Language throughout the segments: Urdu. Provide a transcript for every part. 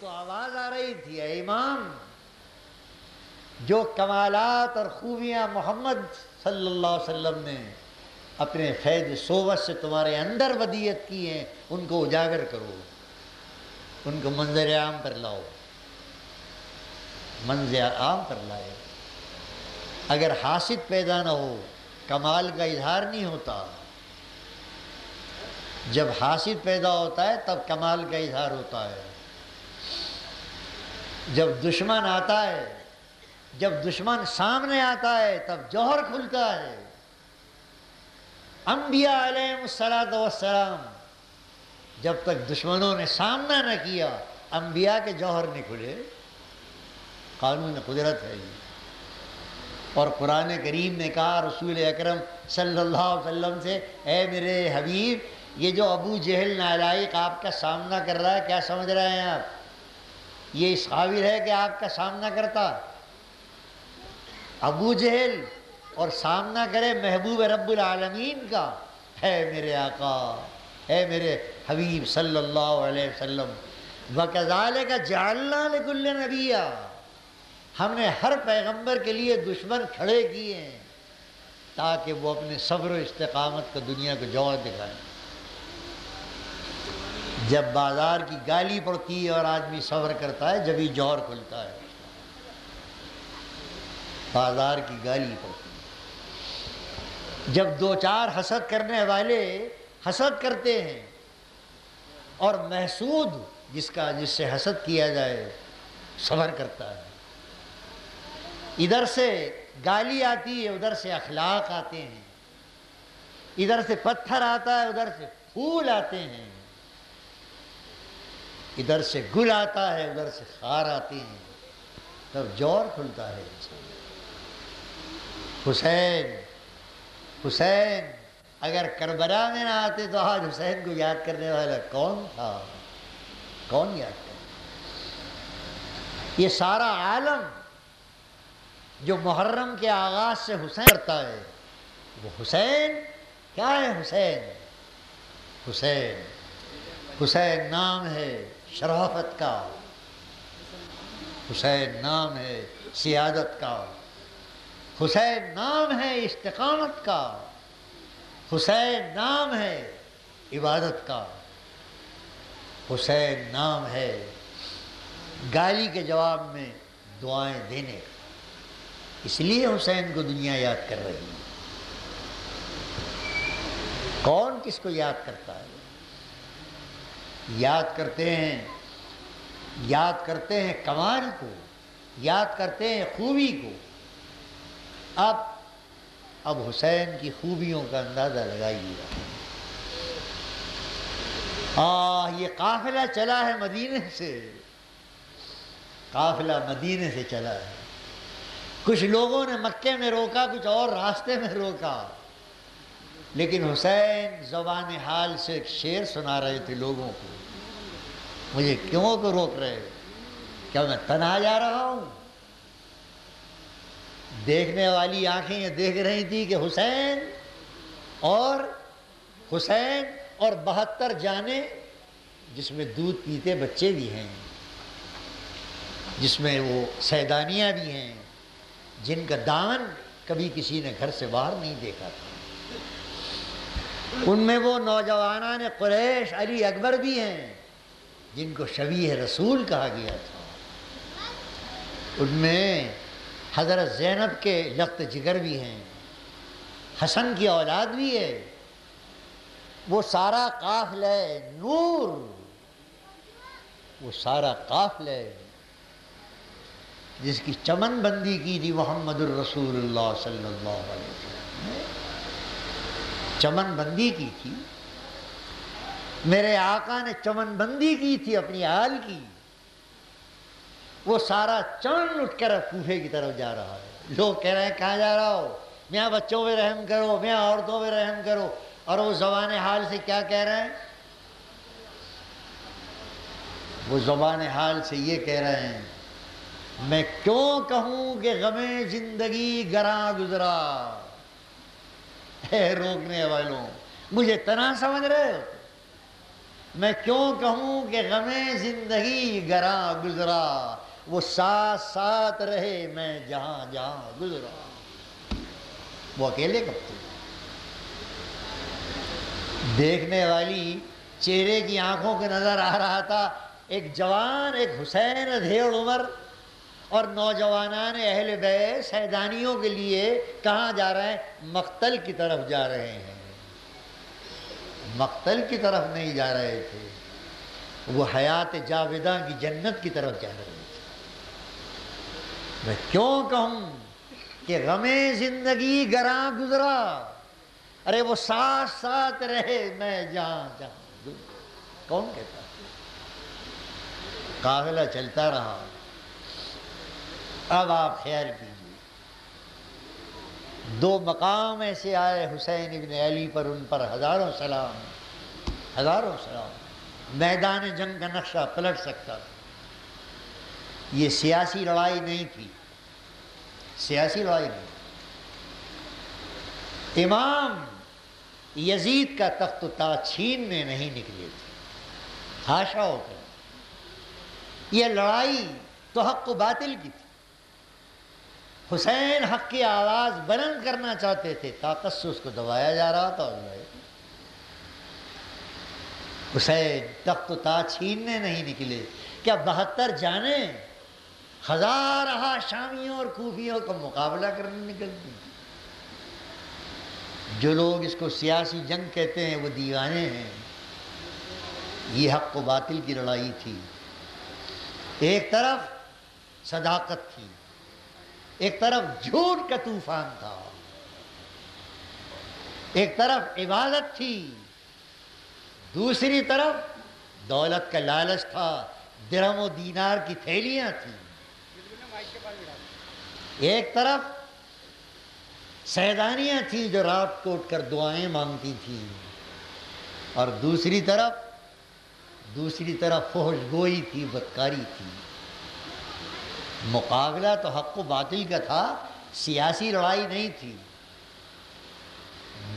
تو آواز آ رہی تھی، اے امام، جو کمالات اور خوبیاں محمد صلی اللہ علیہ وسلم نے اپنے فیض صحبت سے تمہارے اندر ودیعت کی ہیں، ان کو اجاگر کرو، ان کو منظر عام پر لاؤ، منظر عام پر لائے۔ اگر حاسد پیدا نہ ہو کمال کا اظہار نہیں ہوتا، جب حاسد پیدا ہوتا ہے تب کمال کا اظہار ہوتا ہے۔ جب دشمن آتا ہے، جب دشمن سامنے آتا ہے تب جوہر کھلتا ہے۔ انبیاء علیہم السلام جب تک دشمنوں نے سامنا نہ کیا، انبیاء کے جوہر نہیں کھلے۔ قانون قدرت ہے یہ۔ اور قرآن کریم نے کہا رسول اکرم صلی اللہ علیہ وسلم سے، اے میرے حبیب، یہ جو ابو جہل نالائق آپ کا سامنا کر رہا ہے، کیا سمجھ رہے ہیں آپ؟ یہ اس قابل ہے کہ آپ کا سامنا کرتا؟ ابو جہل اور سامنا کرے محبوب رب العالمین کا، ہے میرے آقا، ہے میرے حبیب صلی اللہ علیہ وسلم۔ وَكَذَلِكَ جَعَلْنَا لِكُلِّ نَبِيٍّ، ہم نے ہر پیغمبر کے لیے دشمن کھڑے کیے ہیں تاکہ وہ اپنے صبر و استقامت کا دنیا کو جوہر دکھائیں۔ جب بازار کی گالی پڑتی ہے اور آدمی صبر کرتا ہے، جبھی جوہر کھلتا ہے۔ بازار کی گالی پڑتی ہے، جب دو چار حسد کرنے والے حسد کرتے ہیں اور محسود جس سے حسد کیا جائے صبر کرتا ہے، ادھر سے گالی آتی ہے، ادھر سے اخلاق آتے ہیں، ادھر سے پتھر آتا ہے، ادھر سے پھول آتے ہیں، ادھر سے گل آتا ہے، ادھر سے خار آتے ہیں، تب جوہر کھلتا ہے۔ حسین اگر کربلا میں نہ آتے تو آج حسین کو یاد کرنے والا کون تھا؟ کون یاد کرتا؟ یہ سارا عالم جو محرم کے آغاز سے حسین کرتا ہے، وہ حسین کیا ہے؟ حسین نام ہے شرافت کا، حسین نام ہے سیادت کا، حسین نام ہے استقامت کا، حسین نام ہے عبادت کا، حسین نام ہے گالی کے جواب میں دعائیں دینے کا۔ اس لیے حسین کو دنیا یاد کر رہی ہے۔ کون کس کو یاد کرتا ہے؟ یاد کرتے ہیں کمال کو، یاد کرتے ہیں خوبی کو۔ اب حسین کی خوبیوں کا اندازہ لگائیے۔ یہ قافلہ چلا ہے مدینے سے، قافلہ مدینے سے چلا ہے۔ کچھ لوگوں نے مکے میں روکا، کچھ اور راستے میں روکا، لیکن حسین زبان حال سے ایک شعر سنا رہے تھے لوگوں کو، مجھے کیوں کو روک رہے ہو؟ کیا میں تنہا جا رہا ہوں؟ دیکھنے والی آنکھیں یہ دیکھ رہی تھی کہ حسین اور 72 جانیں، جس میں دودھ پیتے بچے بھی ہیں، جس میں وہ سیدانیاں بھی ہیں، جن کا دامن کبھی کسی نے گھر سے باہر نہیں دیکھا تھا، ان میں وہ نوجوانان قریش علی اکبر بھی ہیں جن کو شبیہ رسول کہا گیا تھا، ان میں حضرت زینب کے لخت جگر بھی ہیں، حسن کی اولاد بھی ہے، وہ سارا قافلہ نور، وہ سارا قافلہ جس کی چمن بندی کی تھی محمد الرسول اللہ صلی اللہ علیہ وسلم، چمن بندی کی تھی، میرے آقا نے چمن بندی کی تھی اپنی آل کی، وہ سارا چمن اٹھ کر کوفے کی طرف جا رہا ہے۔ لوگ کہہ رہے ہیں کہاں جا رہا ہو؟ میاں بچوں پہ رحم کرو، میاں عورتوں پہ رحم کرو، اور وہ زبان حال سے کیا کہہ رہے ہیں؟ وہ زبان حال سے یہ کہہ رہے ہیں، میں کیوں کہوں کہ غم زندگی گراں گزرا، اے روکنے والوں مجھے تنہا سمجھ رہے ہو؟ میں کیوں کہوں کہ غم زندگی گراں گزرا، وہ ساتھ ساتھ رہے میں جہاں جہاں گزرا۔ وہ اکیلے کب تھے؟ دیکھنے والی چہرے کی آنکھوں کے نظر آ رہا تھا ایک جوان، ایک حسین ادھیڑ عمر، اور نوجوانان اہل بیت سیدانیوں کے لیے کہاں جا رہے ہیں؟ مقتل کی طرف جا رہے ہیں۔ مقتل کی طرف نہیں جا رہے تھے، وہ حیات جاوداں کی جنت کی طرف جا رہے تھے۔ میں کیوں کہوں کہ غم زندگی گراں گزرا، ارے وہ ساتھ ساتھ رہے میں جہاں جہاں گزرا۔ کون کہتا؟ قافلہ چلتا رہا۔ اب آپ خیال کیجیے، دو مقام ایسے آئے حسین ابن علی پر، ان پر ہزاروں سلام، ہزاروں سلام۔ میدان جنگ کا نقشہ پلٹ سکتا تھا۔ یہ سیاسی لڑائی نہیں تھی، سیاسی لڑائی نہیں۔ امام یزید کا تخت و تاج چھیننے نہیں نکلے تھے، حاشا ہو کر۔ یہ لڑائی تو حق و باطل کی تھی۔ حسین حق کی آواز بلند کرنا چاہتے تھے، طاقت سے اس کو دبایا جا رہا تھا۔ حسین تخت و تاج چھیننے نہیں نکلے۔ کیا 72 جانیں ہزارہ شامیوں اور کوفیوں کا مقابلہ کرنے نکلتی؟ جو لوگ اس کو سیاسی جنگ کہتے ہیں وہ دیوانے ہیں۔ یہ حق و باطل کی لڑائی تھی۔ ایک طرف صداقت تھی، ایک طرف جھوٹ کا طوفان تھا، ایک طرف عبادت تھی، دوسری طرف دولت کا لالچ تھا، درہم و دینار کی تھیلیاں تھیں۔ ایک طرف سیدانیاں تھیں جو رات کو اٹھ کر دعائیں مانگتی تھیں، اور دوسری طرف فحش گوئی تھی، بدکاری تھی۔ مقابلہ تو حق و باطل کا تھا، سیاسی لڑائی نہیں تھی۔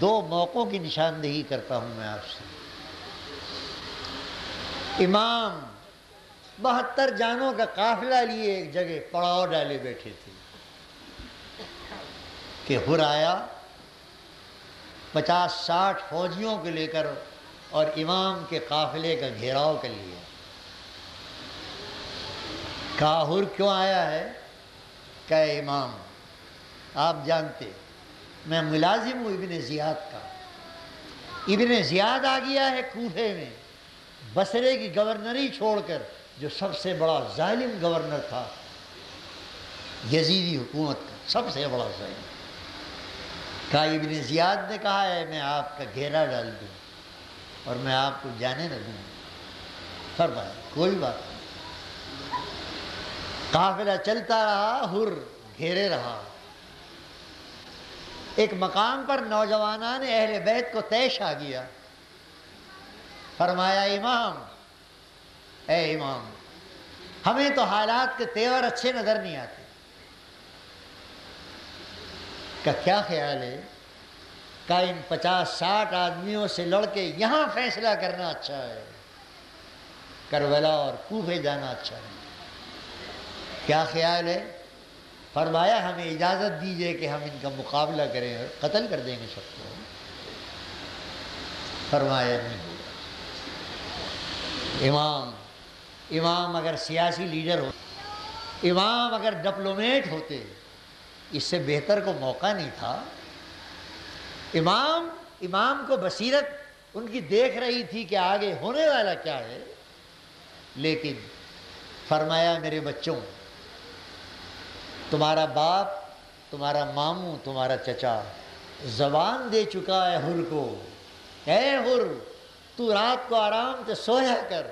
دو موقعوں کی نشاندہی کرتا ہوں میں آپ سے۔ امام 72 جانوں کا قافلہ لیے ایک جگہ پڑاؤ ڈالے بیٹھے تھے کہ ہر آیا 50-60 فوجیوں کو لے کر، اور امام کے قافلے کا گھیراؤ کر لیا۔ کہا ہر کیوں آیا ہے؟ کہ امام آپ جانتے میں ملازم ہوں ابن زیاد کا۔ ابن زیاد آ گیا ہے کوفے میں، بصرے کی گورنری چھوڑ کر، جو سب سے بڑا ظالم گورنر تھا یزیدی حکومت کا، سب سے بڑا ظالم۔ کہا ابن زیاد نے کہا ہے میں آپ کا گھیرا ڈال دوں اور میں آپ کو جانے نہ دوں۔ فرمایا کوئی بات نہیں۔ قافلہ چلتا رہا، ہر گھیرے رہا۔ ایک مقام پر نوجوانان اہل بیت کو طیش آ گیا۔ فرمایا امام، اے امام، ہمیں تو حالات کے تیور اچھے نظر نہیں آتے۔ کا کیا خیال ہے؟ کہ ان 50-60 آدمیوں سے لڑ کے یہاں فیصلہ کرنا اچھا ہے، کربلا اور کوفے جانا اچھا ہے؟ کیا خیال ہے؟ فرمایا ہمیں اجازت دیجئے کہ ہم ان کا مقابلہ کریں، قتل کر دیں گے سب کو۔ فرمایا نہیں ہوگا۔ امام اگر سیاسی لیڈر ہو، امام اگر ڈپلومیٹ ہوتے، اس سے بہتر کو موقع نہیں تھا۔ امام کو بصیرت ان کی دیکھ رہی تھی کہ آگے ہونے والا کیا ہے، لیکن فرمایا میرے بچوں، تمہارا باپ، تمہارا ماموں، تمہارا چچا زبان دے چکا ہے ہر کو، اے ہر تو رات کو آرام سے سویا کر۔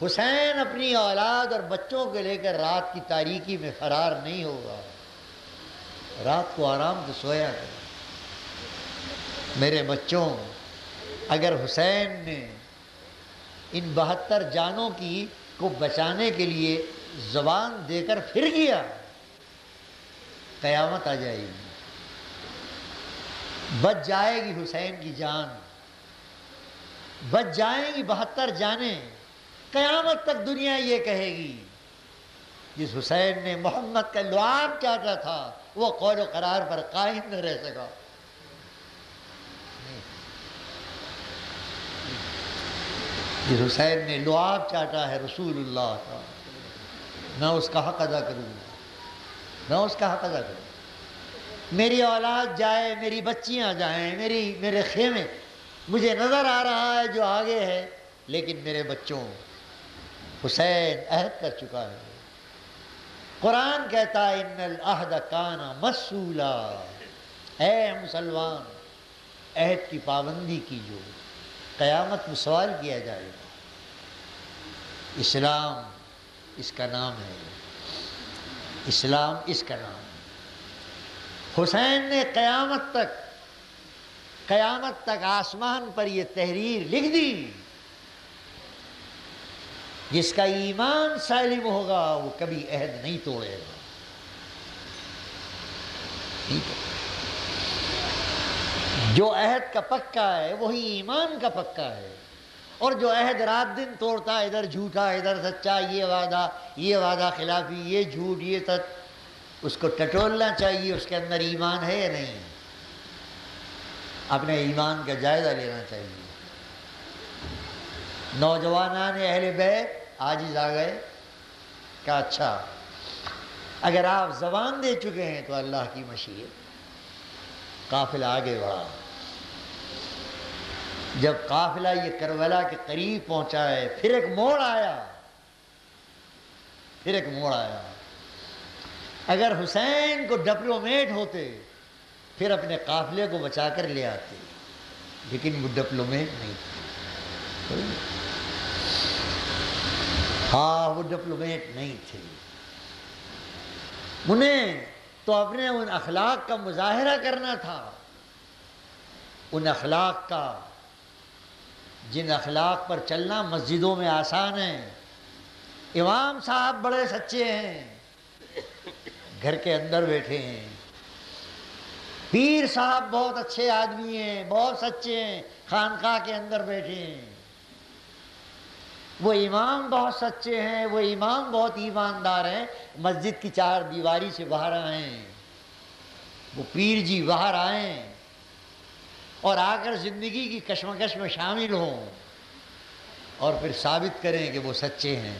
حسین اپنی اولاد اور بچوں کو لے کر رات کی تاریکی میں فرار نہیں ہوگا، رات کو آرام سے سویا کر۔ میرے بچوں، اگر حسین نے ان 72 جانوں کو بچانے کے لیے زبان دے کر پھر گیا، قیامت آ جائے گی، بچ جائے گی حسین کی جان۔ بچ جائیں گی 72 جانیں، قیامت تک دنیا یہ کہے گی جس حسین نے محمد کا لعاب چاہتا تھا وہ قول و قرار پر قائم نہ رہ سکا۔ جس حسین نے لعاب چاہتا ہے رسول اللہ کا، میں اس کا حق ادا کروں گا، میں اس کا حق ادا کروں گا۔ میری اولاد جائے، میری بچیاں جائیں، میرے خیمے، مجھے نظر آ رہا ہے جو آگے ہے، لیکن میرے بچوں، حسین عہد کر چکا ہے۔ قرآن کہتا ہے ان العہد کان مسئولا، اے مسلمان عہد کی پابندی کیجو، قیامت میں سوال کیا جائے گا۔ اسلام اس کا نام ہے، اسلام اس کا نام ہے۔ حسین نے قیامت تک آسمان پر یہ تحریر لکھ دی، جس کا ایمان سالم ہوگا وہ کبھی عہد نہیں توڑے گا۔ جو عہد کا پکا ہے وہی ایمان کا پکا ہے، اور جو عہد رات دن توڑتا ہے، ادھر جھوٹا ادھر سچا، یہ وعدہ خلافی، یہ جھوٹ یہ سچ، اس کو ٹٹولنا چاہیے اس کے اندر ایمان ہے یا نہیں، اپنے ایمان کا جائزہ لینا چاہیے۔ نوجوانان اہل بیت عاجز آ گئے کہ اچھا اگر آپ زبان دے چکے ہیں تو اللہ کی مشیت۔ قافلہ آگے بڑھا، جب قافلہ یہ کربلا کے قریب پہنچا ہے، پھر ایک موڑ آیا۔ اگر حسین کو ڈپلومیٹ ہوتے پھر اپنے قافلے کو بچا کر لے آتے، لیکن وہ ڈپلومیٹ نہیں تھے۔ وہ ڈپلومیٹ نہیں تھے۔ انہیں تو اپنے ان اخلاق کا مظاہرہ کرنا تھا، ان اخلاق کا جن اخلاق پر چلنا مسجدوں میں آسان ہے۔ امام صاحب بڑے سچے ہیں، گھر کے اندر بیٹھے ہیں۔ پیر صاحب بہت اچھے آدمی ہیں، بہت سچے ہیں، خانقاہ کے اندر بیٹھے ہیں۔ وہ امام بہت سچے ہیں، وہ امام بہت ایماندار ہیں، مسجد کی چار دیواری سے باہر آئیں۔ وہ پیر جی باہر آئیں اور آ کر زندگی کی کشمکش میں شامل ہوں اور پھر ثابت کریں کہ وہ سچے ہیں۔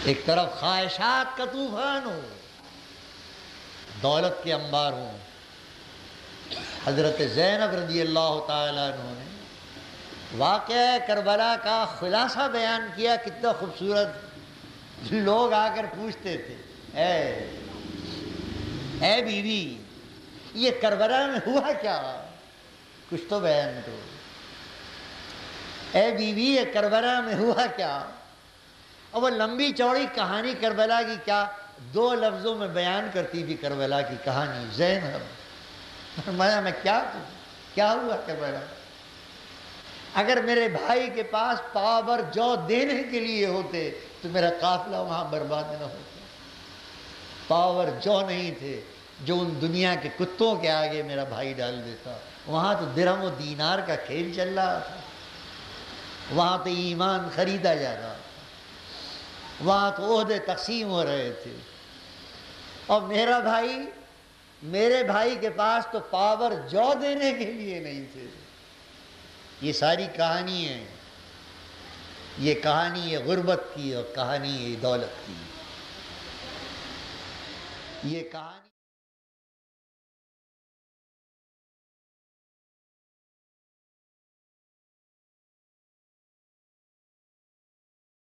ایک طرف خواہشات کا طوفان ہو، دولت کے انبار ہوں۔ حضرت زینب رضی اللہ تعالیٰ عنہ نے واقعہ کربلا کا خلاصہ بیان کیا، کتنا خوبصورت۔ لوگ آ کر پوچھتے تھے، اے بیوی یہ کربلا میں ہوا کیا، کچھ تو بیان کرو۔ اے بیوی یہ کربلا میں ہوا کیا؟ اور وہ لمبی چوڑی کہانی کربلا کی کیا 2 لفظوں میں بیان کرتی تھی کربلا کی کہانی۔ زینب فرمایا میں کیا ہوا کربلا؟ اگر میرے بھائی کے پاس پاور جو دینے کے لیے ہوتے تو میرا قافلہ وہاں برباد نہ ہوتا۔ پاور جو نہیں تھے جو ان دنیا کے کتوں کے آگے میرا بھائی ڈال دیتا۔ وہاں تو درہم و دینار کا کھیل چل رہا تھا، وہاں تو ایمان خریدا جا رہا تھا، وہاں تو عہدے تقسیم ہو رہے تھے، اور میرے بھائی کے پاس تو پاور جو دینے کے لیے نہیں تھے۔ یہ ساری کہانی ہے، یہ کہانی ہے غربت کی اور کہانی ہے دولت کی۔ یہ کہانی